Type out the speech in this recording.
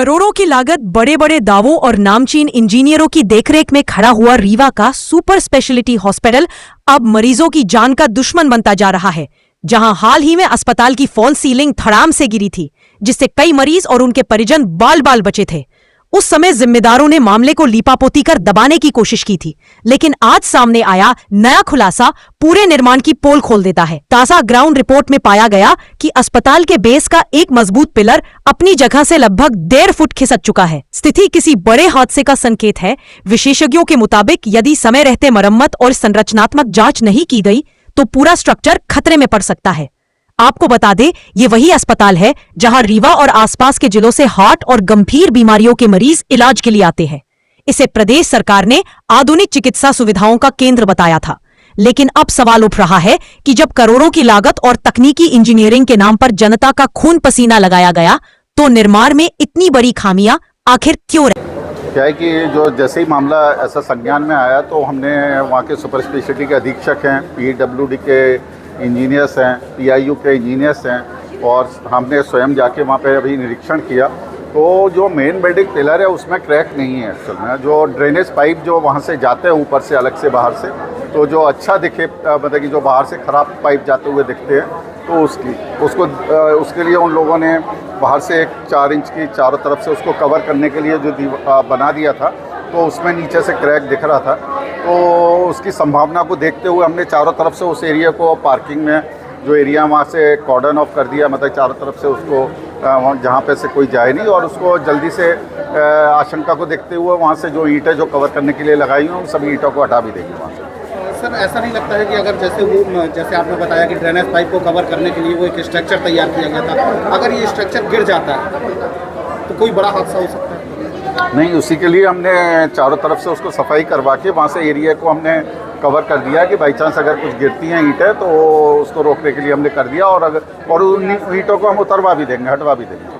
करोड़ों की लागत, बड़े बड़े दावों और नामचीन इंजीनियरों की देखरेख में खड़ा हुआ रीवा का सुपर स्पेशलिटी हॉस्पिटल अब मरीजों की जान का दुश्मन बनता जा रहा है। जहां हाल ही में अस्पताल की फॉल सीलिंग धड़ाम से गिरी थी, जिससे कई मरीज और उनके परिजन बाल बाल बचे थे। उस समय जिम्मेदारों ने मामले को लीपापोती कर दबाने की कोशिश की थी, लेकिन आज सामने आया नया खुलासा पूरे निर्माण की पोल खोल देता है। ताजा ग्राउंड रिपोर्ट में पाया गया कि अस्पताल के बेस का एक मजबूत पिलर अपनी जगह से लगभग 1.5 फुट खिसक चुका है। स्थिति किसी बड़े हादसे का संकेत है। विशेषज्ञों के मुताबिक यदि समय रहते मरम्मत और संरचनात्मक जांच नहीं की गई तो पूरा स्ट्रक्चर खतरे में पड़ सकता है। आपको बता दें, ये वही अस्पताल है जहां रीवा और आसपास के जिलों से हार्ट और गंभीर बीमारियों के मरीज इलाज के लिए आते हैं। इसे प्रदेश सरकार ने आधुनिक चिकित्सा सुविधाओं का केंद्र बताया था, लेकिन अब सवाल उठ रहा है कि जब करोड़ों की लागत और तकनीकी इंजीनियरिंग के नाम पर जनता का खून पसीना लगाया गया, तो निर्माण में इतनी बड़ी खामियां आखिर क्यों रही? क्या है कि जो जैसे ही मामला ऐसा संज्ञान में आया तो हमने वहाँ के सुपर स्पेशलिटी के अधीक्षक हैं, PWD के इंजीनियर्स हैं, PIU के इंजीनियर्स हैं, और हमने स्वयं जाके वहाँ पे अभी निरीक्षण किया। तो जो मेन बिल्डिंग पिलर है उसमें क्रैक नहीं है एक्चुअल में। जो ड्रेनेज पाइप जो वहाँ से जाते हैं ऊपर से अलग से बाहर से, तो जो अच्छा दिखे, मतलब कि जो बाहर से ख़राब पाइप जाते हुए दिखते हैं, तो उसके लिए उन लोगों ने बाहर से एक 4 इंच की चारों तरफ से उसको कवर करने के लिए जो बना दिया था, तो उसमें नीचे से क्रैक दिख रहा था। तो उसकी संभावना को देखते हुए हमने चारों तरफ से उस एरिया को, पार्किंग में जो एरिया वहाँ से कॉर्डन ऑफ कर दिया, मतलब चारों तरफ से उसको जहाँ पे से कोई जाए नहीं, और उसको जल्दी से आशंका को देखते हुए वहाँ से जो ईंटें जो कवर करने के लिए लगाई हैं उन सभी ईंटों को हटा भी देंगे वहाँ से। सर, ऐसा नहीं लगता है कि अगर जैसे आपने बताया कि ड्रेनेज पाइप को कवर करने के लिए वो एक स्ट्रक्चर तैयार किया गया था, अगर ये स्ट्रक्चर गिर जाता है तो कोई बड़ा हादसा हो सकता है? नहीं, उसी के लिए हमने चारों तरफ से उसको सफाई करवा के वहाँ से एरिया को हमने कवर कर दिया कि बाई चांस अगर कुछ गिरती हैं ईंटें तो उसको रोकने के लिए हमने कर दिया, और उन ईंटों को हम उतरवा भी देंगे, हटवा भी देंगे।